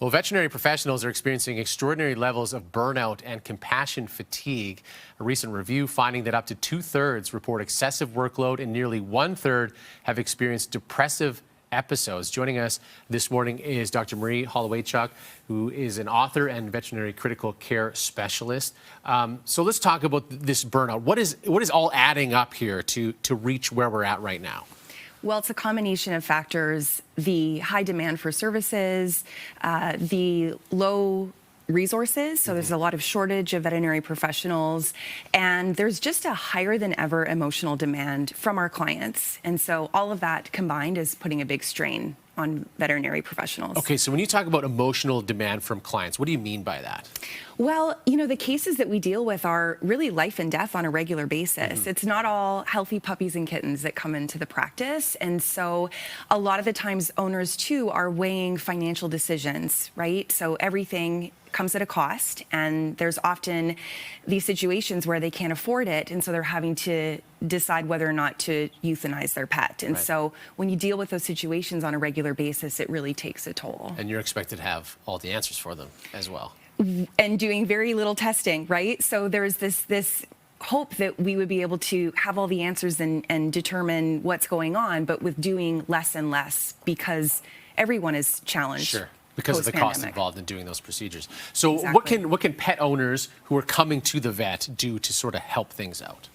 Well, veterinary professionals are experiencing extraordinary levels of burnout and compassion fatigue. A recent review finding that up to 2/3 report excessive workload and nearly 1/3 have experienced depressive episodes. Joining us this morning is Dr. Marie Holowaychuk, who is an author and veterinary critical care specialist. So let's talk about this burnout. What is all adding up here to reach where we're at right now? Well, it's a combination of factors: the high demand for services, the low resources, so there's a lot of shortage of veterinary professionals, and there's just a higher than ever emotional demand from our clients. And so all of that combined is putting a big strain on veterinary professionals. Okay, so when you talk about emotional demand from clients, what do you mean by that? Well, the cases that we deal with are really life and death on a regular basis. It's not all healthy puppies and kittens that come into the practice. And so a lot of the times owners too are weighing financial decisions, right? So everything comes at a cost, and there's often these situations where they can't afford it, and so they're having to decide whether or not to euthanize their pet. And so when you deal with those situations on a regular basis, it really takes a toll. And you're expected to have all the answers for them as well. And doing very little testing, right? So there's this hope that we would be able to have all the answers and determine what's going on, but with doing less and less because everyone is challenged. Sure. Because of the cost involved in doing those procedures. So Exactly. what can pet owners who are coming to the vet do to sort of help things out?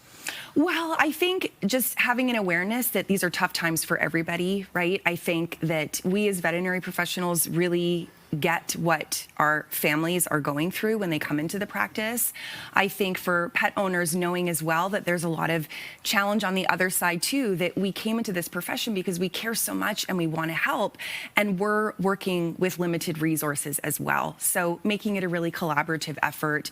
Well, I think just having an awareness that these are tough times for everybody, right? I think that we as veterinary professionals really get what our families are going through when they come into the practice. I think for pet owners, knowing as well that there's a lot of challenge on the other side too, that we came into this profession because we care so much and we want to help, and we're working with limited resources as well. So making it a really collaborative effort,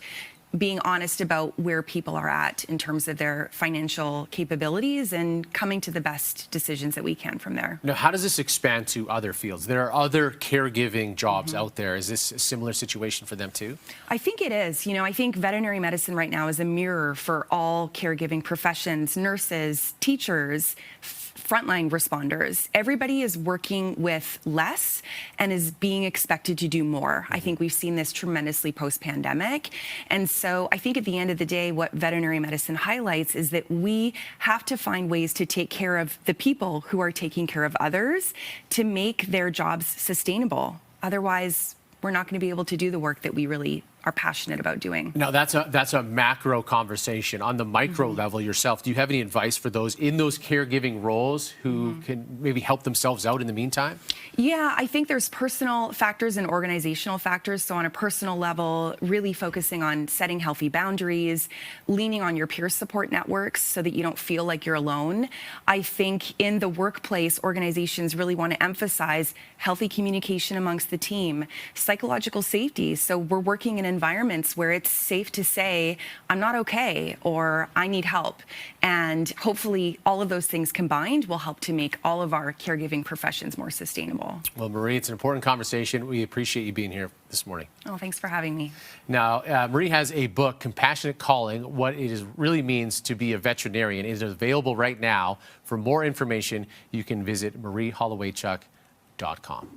being honest about where people are at in terms of their financial capabilities and coming to the best decisions that we can from there. Now, how does this expand to other fields? There are other caregiving jobs out there. Is this a similar situation for them too? I think it is. I think veterinary medicine right now is a mirror for all caregiving professions, nurses, teachers, frontline responders. Everybody is working with less and is being expected to do more. I think we've seen this tremendously post-pandemic. And so I think at the end of the day, what veterinary medicine highlights is that we have to find ways to take care of the people who are taking care of others to make their jobs sustainable. Otherwise, we're not going to be able to do the work that we really are passionate about doing. Now, that's a macro conversation. On the micro level yourself, do you have any advice for those in those caregiving roles who can maybe help themselves out in the meantime? Yeah, I think there's personal factors and organizational factors. So on a personal level, really focusing on setting healthy boundaries, leaning on your peer support networks so that you don't feel like you're alone. I think in the workplace, organizations really want to emphasize healthy communication amongst the team, psychological safety. So we're working in environments where it's safe to say, I'm not okay, or I need help. And hopefully all of those things combined will help to make all of our caregiving professions more sustainable. Well, Marie, it's an important conversation. We appreciate you being here this morning. Oh, thanks for having me. Now, Marie has a book, Compassionate Calling, What It Really Means to Be a Veterinarian. It is available right now. For more information, you can visit marieholowaychuk.com.